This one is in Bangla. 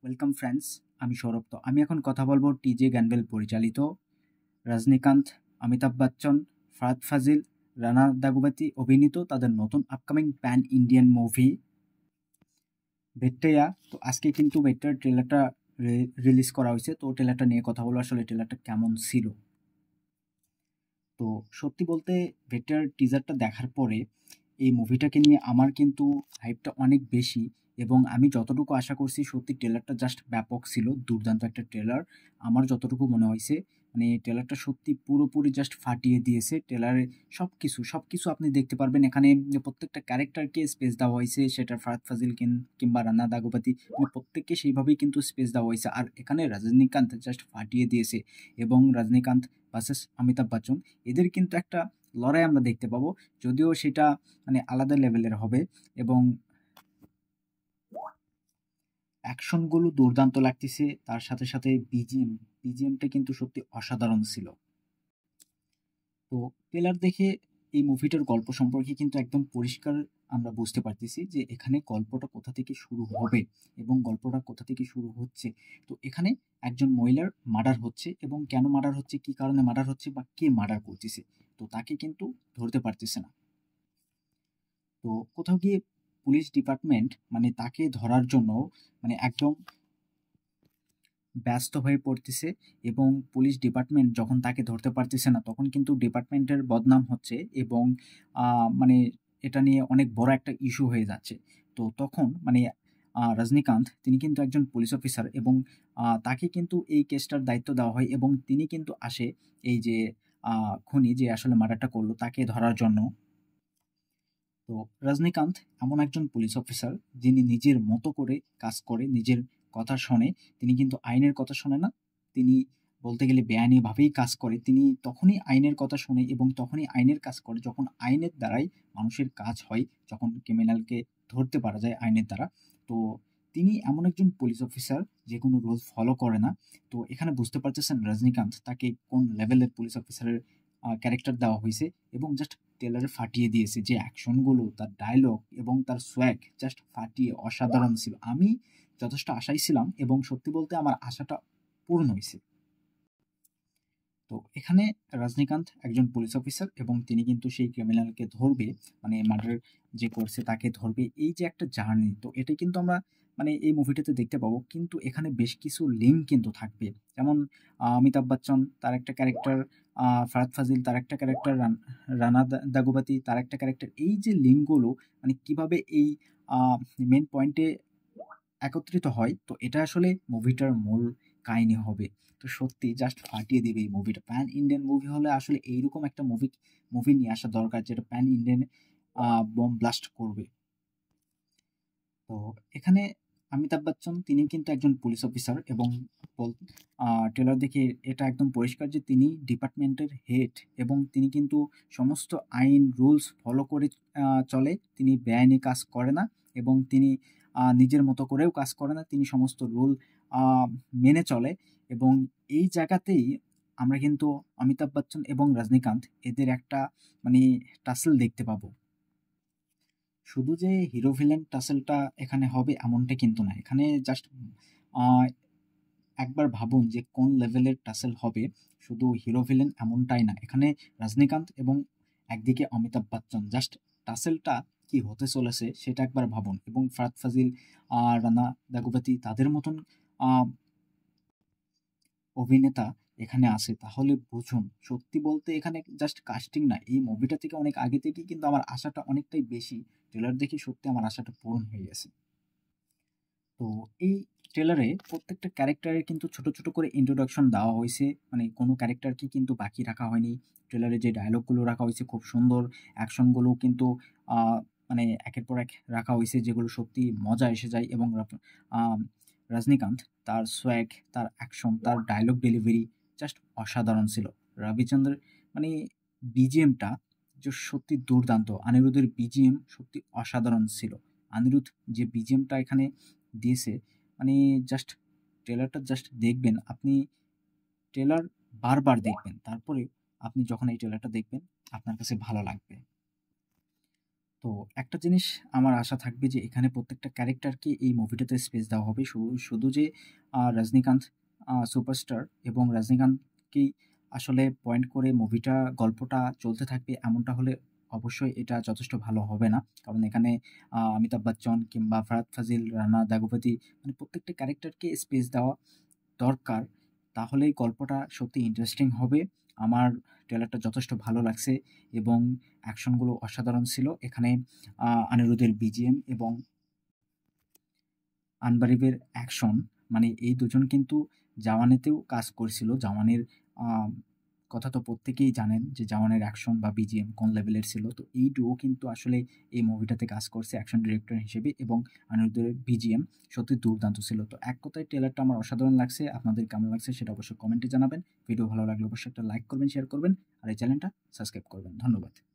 ওয়েলকাম ফ্রেন্ডস, আমি সৌরভ। তো আমি এখন কথা বলবো টিজে গ্যানভেল পরিচালিত, রজনীকান্ত, অমিতাভ বচ্চন, ফাহাদ ফাজিল, রানা দাগুবাতি অভিনীত তাদের নতুন আপকামিং প্যান ইন্ডিয়ান মুভি ভেট্টাইয়া। তো আজকে কিন্তু ভেট্টার ট্রেলারটা রিলিজ করা হয়েছে। তো ট্রেলারটা নিয়ে কথা বলবো, আসলে ট্রেলারটা কেমন ছিল। তো সত্যি বলতে ভেট্টার টিজারটা দেখার পরে এই মুভিটাকে নিয়ে আমার কিন্তু হাইপটা অনেক বেশি, এবং আমি যতটুকু আশা করছি সত্যি ট্রেলারটা জাস্ট ব্যাপক ছিল, দুর্দান্ত একটা ট্রেলার। আমার যতটুকু মনে হয়েছে মানে ট্রেলারটা সত্যি পুরোপুরি জাস্ট ফাটিয়ে দিয়েছে। ট্রেলারে সব কিছু আপনি দেখতে পারবেন এখানে। প্রত্যেকটা ক্যারেক্টারকে স্পেস দেওয়া হয়েছে, সেটা ফাহাদ ফাজিল কিংবা রানা দাগুপাতি, মানে প্রত্যেককে সেইভাবেই কিন্তু স্পেস দেওয়া হয়েছে। আর এখানে রজনীকান্ত জাস্ট ফাটিয়ে দিয়েছে, এবং রজনীকান্ত ভার্সেস অমিতাভ বচ্চন, এদের কিন্তু একটা লড়াই আমরা দেখতে পাবো, যদিও সেটা মানে আলাদা লেভেলের হবে। এবং অ্যাকশনগুলো দুর্দান্ত লাগতেছে, তার সাথে সাথে বিজিএমটা কিন্তু সত্যি অসাধারণ ছিল। তো ট্রেলার দেখে এই মুভিটার গল্প সম্পর্কে কিন্তু একদম পরিষ্কার আমরা বুঝতে পারতেছি যে এখানে গল্পটা কোথা থেকে শুরু হবে এবং গল্পটা কোথা থেকে শুরু হচ্ছে। তো এখানে একজন মহিলার মার্ডার হচ্ছে, এবং কেন মার্ডার হচ্ছে, কি কারণে মার্ডার হচ্ছে, বা কে মার্ডার করতেছে, তো তাকে কিন্তু ধরতে পারতেছে না। তো কোথাও গিয়ে পুলিশ ডিপার্টমেন্ট মানে তাকে ধরার জন্য মানে একদম ব্যস্ত হয়ে পড়তেছে, এবং পুলিশ ডিপার্টমেন্ট যখন তাকে ধরতে পারতেছে না তখন কিন্তু ডিপার্টমেন্টের বদনাম হচ্ছে, এবং মানে এটা নিয়ে অনেক বড় একটা ইস্যু হয়ে যাচ্ছে। তো তখন মানে রজনীকান্ত তিনি কিন্তু একজন পুলিশ অফিসার, এবং তাকে কিন্তু এই কেসটার দায়িত্ব দেওয়া হয়, এবং তিনি কিন্তু আসে এই যে খুনি যে আসলে মার্ডারটা করলো তাকে ধরার জন্য। তো রজনীকান্ত এমন একজন পুলিশ অফিসার যিনি নিজের মতো করে কাজ করে, নিজের কথা শোনে। তিনি কিন্তু আইনের কথা শোনে না, তিনি বলতে গেলে বেআইনিভাবেই কাজ করে। তিনি তখনই আইনের কথা শোনে এবং তখনই আইনের কাজ করে যখন আইনের দ্বারাই মানুষের কাজ হয়, যখন ক্রিমিনালকে ধরতে পারা যায় আইনের দ্বারা। তো তিনি এমন একজন পুলিশ অফিসার যে কোনো রুলস ফলো করে না। তো এখানে বুঝতে পারতেছেন রজনীকান্ত তাকে কোন লেভেলের পুলিশ অফিসারের ক্যারেক্টার দেওয়া হয়েছে, এবং জাস্ট ট্রেলারে ফাটিয়ে দিয়েছে। যে অ্যাকশনগুলো, তার ডায়লগ এবং তার সোয়াগ জাস্ট ফাটিয়ে অসাধারণ ছিল। আমি যথেষ্ট আশায় ছিলাম, এবং সত্যি বলতে আমার আশাটা পূরণ হয়েছে। তো এখানে রজনীকান্ত একজন পুলিশ অফিসার, এবং তিনি কিন্তু সেই ক্রিমিনালকে ধরবে, মানে মার্ডার যে করছে তাকে ধরবে। এই যে একটা জার্নি, তো এটা কিন্তু আমরা মানে এই মুভিটাতে দেখতে পাবো। কিন্তু এখানে বেশ কিছু লিঙ্ক কিন্তু থাকবে, যেমন অমিতাভ বচ্চন তার একটা ক্যারেক্টার, ফাহাদ ফাজিল তার একটা ক্যারেক্টার, রানা দাগুবাতি তার একটা ক্যারেক্টার। এই যে লিঙ্কগুলো মানে কিভাবে এই মেন পয়েন্টে একত্রিত হয়, তো এটা আসলে মুভিটার মূল কাহিনী হবে। তো সত্যি জাস্ট ফাটিয়ে দিবে এই মুভিটা। প্যান ইন্ডিয়ান মুভি হলে আসলে এইরকম একটা মুভি নিয়ে আসা দরকার, যেটা প্যান ইন্ডিয়ান বম ব্লাস্ট করবে। তো এখানে অমিতাভ বচ্চন তিনি কিন্তু একজন পুলিশ অফিসার, এবং ট্রেলার দেখে এটা একদম পরিষ্কার যে তিনি ডিপার্টমেন্টের হেড, এবং তিনি কিন্তু সমস্ত আইন রুলস ফলো করে চলে। তিনি বেআইনি কাজ করে না, এবং তিনি নিজের মতো করেও কাজ করে না, তিনি সমস্ত রুল মেনে চলে। এবং এই জায়গাতেই আমরা কিন্তু অমিতাভ বচ্চন এবং রজনীকান্ত এদের একটা মানে টাসেল দেখতে পাবো। শুধু যে হিরো ভিলেন টাসেলটা এখানে হবে এমনটা কিন্তু না, এখানে জাস্ট একবার ভাবুন যে কোন লেভেলের টাসেল হবে। শুধু হিরো ভিলেন এমনটাই না, এখানে রজনীকান্ত এবং একদিকে অমিতাভ বচ্চন, জাস্ট টাসেলটা কি হতে চলেছে সেটা একবার ভাবুন। এবং ফাহাদ ফাজিল, রানা দাগুপাতি তাদের মতন অভিনেতা এখানে আসে, তাহলে বুঝুন সত্যি বলতে এখানে জাস্ট কাস্টিং না, এই মুভিটা থেকে অনেক আগে থেকেই কিন্তু আমার আশাটা অনেকটাই বেশি। ট্রেলার দেখে সত্যি আমার আশাটা পূরণ হয়ে গেছে। তো এই ট্রেলারে প্রত্যেকটা ক্যারেক্টারের কিন্তু ছোট ছোট করে ইন্ট্রোডাকশন দেওয়া হয়েছে, মানে কোনো ক্যারেক্টারকে কিন্তু বাকি রাখা হয়নি। ট্রেলারে যে ডায়লগগুলো রাখা হয়েছে খুব সুন্দর, অ্যাকশনগুলো কিন্তু মানে একের পর এক রাখা হয়েছে, যেগুলো সত্যি মজা এসে যায়। এবং রজনীকান্ত তার সোয়াগ, তার অ্যাকশন, তার ডায়লগ ডেলিভারি জাস্ট অসাধারণ ছিল। রবিচন্দ্রের মানে বিজিএমটা যে সত্যি দুর্দান্ত, অনিরুদ্ধের বিজিএম সত্যি অসাধারণ ছিল। অনিরুদ্ধ যে বিজিএমটা এখানে দিয়েছে মানে জাস্ট ট্রেলারটা জাস্ট দেখবেন আপনি, ট্রেলার বারবার দেখবেন, তারপরে আপনি যখন এই ট্রেলারটা দেখবেন আপনার কাছে ভালো লাগবে। তো একটা জিনিস আমার আশা থাকবে যে এখানে প্রত্যেকটা ক্যারেক্টারকে এই মুভিটাতে স্পেস দেওয়া হবে। শুধু যে রজনীকান্ত সুপারস্টার এবং রজনীকান্তকেই আসলে পয়েন্ট করে গল্পটা চলতে থাকবে এমনটা হলে অবশ্যই এটা যথেষ্ট ভালো হবে না। কারণ এখানে অমিতাভ বচ্চন কিংবা ফাহাদ ফাজিল, রানা দাগুপতি মানে প্রত্যেকটা ক্যারেক্টারকে স্পেস দেওয়া দরকার। তাহলেই গল্পটা সত্যিই ইন্টারেস্টিং হবে। আমার ট্রেলারটা যথেষ্ট ভালো লাগছে এবং অ্যাকশনগুলো অসাধারণ ছিল। এখানে অনিরুদ্ধের বিজিএম এবং আনবারিবের অ্যাকশন মানে এই দুজন কিন্তু জওয়ানেতেও কাজ করছিল। জওয়ানের আ কথা তো প্রত্যেকেই জানেন যে জওয়ানের অ্যাকশন বা বিজিএম কোন লেভেলের ছিল। তো এই ডুও কিন্তু আসলে এই মুভিটাতে কাজ করছে অ্যাকশন ডিরেক্টর হিসেবে এবং অনিরুদ্ধের বিজিএম সত্যি দুর্দান্ত ছিল। তো এক কথায় ট্রেলারটা আমার অসাধারণ লাগছে। আপনাদের কেমন লাগছে সেটা অবশ্যই কমেন্টে জানাবেন। ভিডিও ভালো লাগলে অবশ্যই একটা লাইক করবেন, শেয়ার করবেন আর এই চ্যানেলটা সাবস্ক্রাইব করবেন। ধন্যবাদ।